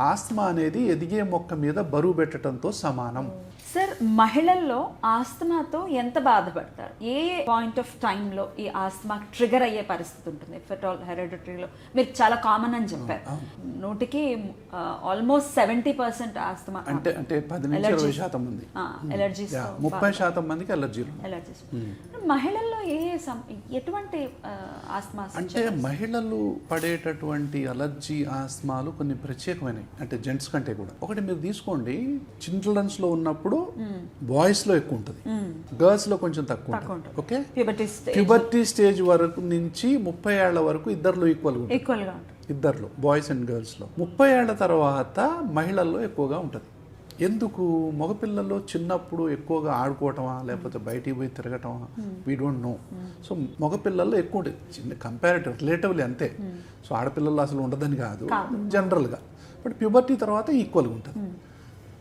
Asthma అనేది ఎదిగే మొక్క మీద బరువు పెట్టడంతో సమానం. సార్, మహిళల్లో ఆస్తమాతో ఎంత బాధపడతారు? ఏ పాయింట్ ఆఫ్ టైంలో ఈ ఆస్తమా ట్రిగర్ అయ్యే పరిస్థితి ఉంటుంది? ఇఫ్ ఎట్ ఆల్ హెరిడిటరీలో మీరు చాలా కామన్ అని చెప్పారు. నూటికి ఆల్మోస్ట్ 70% ఆస్తమా అంటే 10 నుంచి 20% మంది ఎలర్జీస్, 30% మందికి ఎలర్జీలు. మహిళల్లో ఎటువంటి ఆస్తమా అంటే మహిళలు పడేటటువంటి అలర్జీ ఆస్తమాలు కొన్ని ప్రత్యేకమైనవి, అంటే జెంట్స్ కంటే కూడా. ఒకటి మీరు తీసుకోండి, చిల్డ్రన్స్ లో ఉన్నప్పుడు బాయ్స్ లో ఎక్కువ ఉంటుంది, గర్ల్స్ లో కొంచెం తక్కువ ఉంటుంది. ఓకే, ప్యూబర్టీ స్టేజ్ వరకు నుంచి 30 ఏళ్ల వరకు ఇద్దరిలో ఈక్వల్ గా ఇద్దరిలో, బాయ్స్ అండ్ గర్ల్స్ లో. 30 ఏళ్ల తర్వాత మహిళల్లో ఎక్కువగా ఉంటుంది. ఎందుకు? మగపిల్లల్లో చిన్నప్పుడు ఎక్కువగా ఆడుకోవటమా లేకపోతే బయటికి పోయి తిరగటమా, వీ డోంట్ నో. సో మగపిల్లల్లో ఎక్కువ ఉంటుంది, చిన్న కంపారిటివ్ రిలేటివ్లీ అంతే. సో ఆడపిల్లల్లో అసలు ఉండదని కాదు, జనరల్గా. బట్ ప్యూబర్టీ తర్వాత ఈక్వల్గా ఉంటుంది.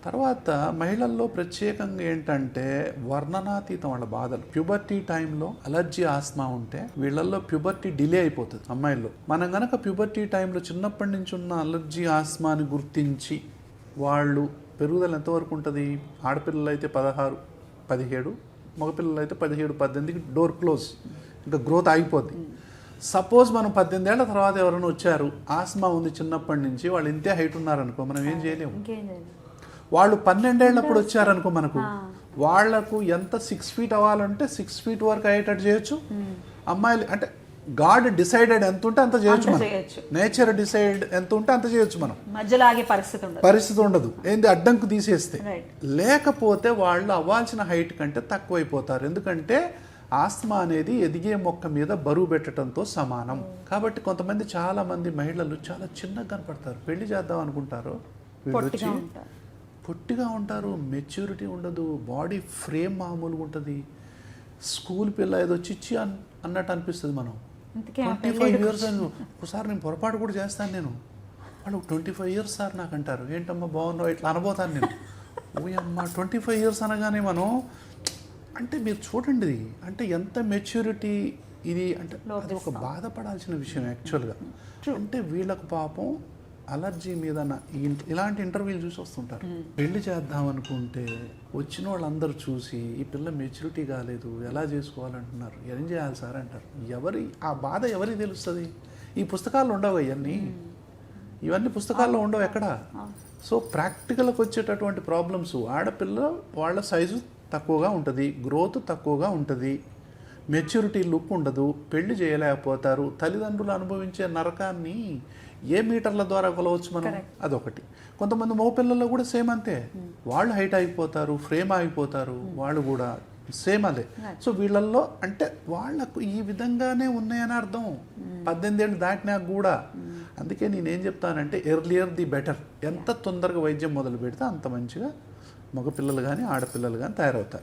తర్వాత మహిళల్లో ప్రత్యేకంగా ఏంటంటే వర్ణనాతీతం వాళ్ళ బాధలు. ప్యూబర్టీ టైంలో అలర్జీ ఆస్తమా ఉంటే వీళ్ళల్లో ప్యూబర్టీ డిలే అయిపోతుంది అమ్మాయిల్లో. మనం గనక ప్యూబర్టీ టైంలో చిన్నప్పటి నుంచి ఉన్న అలర్జీ ఆస్తమాని గుర్తించి వాళ్ళు పెరుగుదల ఎంతవరకు ఉంటుంది? ఆడపిల్లలు అయితే 16, 17, మగపిల్లలు అయితే 17, 18కి డోర్ క్లోజ్, ఇంకా గ్రోత్ ఆగిపోద్ది. సపోజ్ మనం 18 ఏళ్ల తర్వాత ఎవరైనా వచ్చారు, ఆస్మా ఉంది చిన్నప్పటి నుంచి, వాళ్ళు ఇంతే హైట్ ఉన్నారనుకో, మనం ఏం చేయలేము. వాళ్ళు 12 ఏళ్ళప్పుడు వచ్చారనుకో, మనకు వాళ్లకు ఎంత 6 feet అవ్వాలంటే 6 feet వరకు అయ్యేటట్టు చేయొచ్చు. అమ్మాయిలు అంటే గాడ్ డిసైడెడ్ ఎంత ఉంటే అంత చేయొచ్చు మనం, నేచర్ డిసైడ్ ఎంత ఉంటే అంత చేయొచ్చు మనం, మధ్యలాగే పరిస్థితి ఉండదు. ఏంది అడ్డంకు తీసేస్తే. లేకపోతే వాళ్ళు అవ్వాల్సిన హైట్ కంటే తక్కువైపోతారు. ఎందుకంటే ఆస్తమా అనేది ఎదిగే మొక్క మీద బరువు పెట్టడంతో సమానం. కాబట్టి కొంతమంది, చాలా మంది మహిళలు చాలా చిన్నగా కనపడతారు, పెళ్లి చేద్దాం అనుకుంటారు, పొట్టిగా ఉంటారు, మెచ్యూరిటీ ఉండదు, బాడీ ఫ్రేమ్ మామూలుగా ఉంటుంది, స్కూల్ పిల్ల ఏదో చిచ్చి అన్నట్టు అనిపిస్తుంది. మనం 25 years అని ఒకసారి నేను పొరపాటు కూడా చేస్తాను. నేను వాళ్ళు 25 years సార్ నాకు అంటారు. ఏంటమ్మా బాగున్నావు, ఇట్లా అనబోతాను నేను. ఓయమ్మా 25 years అనగానే మనం, అంటే మీరు చూడండి అంటే ఎంత మెచ్యూరిటీ ఇది. అంటే అది ఒక బాధపడాల్సిన విషయం యాక్చువల్గా. అంటే వీళ్ళకు పాపం అలర్జీ మీద ఇలాంటి ఇంటర్వ్యూలు చూసి వస్తుంటారు. పెళ్లి చేద్దాం అనుకుంటే వచ్చిన వాళ్ళందరూ చూసి ఈ పిల్ల మెచ్యూరిటీ కాలేదు, ఎలా చేసుకోవాలంటున్నారు, ఏం చేయాలి సార్ అంటారు. ఆ బాధ ఎవరికి తెలుస్తుంది? ఈ పుస్తకాల్లో ఉండవు ఇవన్నీ పుస్తకాల్లో ఉండవు ఎక్కడ. సో ప్రాక్టికల్కి వచ్చేటటువంటి ప్రాబ్లమ్స్, ఆడపిల్ల వాళ్ళ సైజు తక్కువగా ఉంటుంది, గ్రోత్ తక్కువగా ఉంటుంది, మెచ్యూరిటీ లుక్ ఉండదు, పెళ్లి చేయలేకపోతారు. తల్లిదండ్రులు అనుభవించే నరకాన్ని ఏ మీటర్ల ద్వారా కొలవచ్చు మనం? అదొకటి. కొంతమంది మగపిల్లల్లో కూడా సేమ్ అంతే, వాళ్ళు హైట్ ఆగిపోతారు, ఫ్రేమ్ ఆగిపోతారు, వాళ్ళు కూడా సేమ్ అదే. సో వీళ్ళల్లో అంటే వాళ్లకు ఈ విధంగానే ఉన్నాయని అర్థం 18 ఏళ్ళు దాటినాక కూడా. అందుకే నేనేం చెప్తానంటే ఎర్లియర్ ది బెటర్. ఎంత తొందరగా వైద్యం మొదలు పెడితే అంత మంచిగా మగపిల్లలు కానీ ఆడపిల్లలు కానీ తయారవుతారు.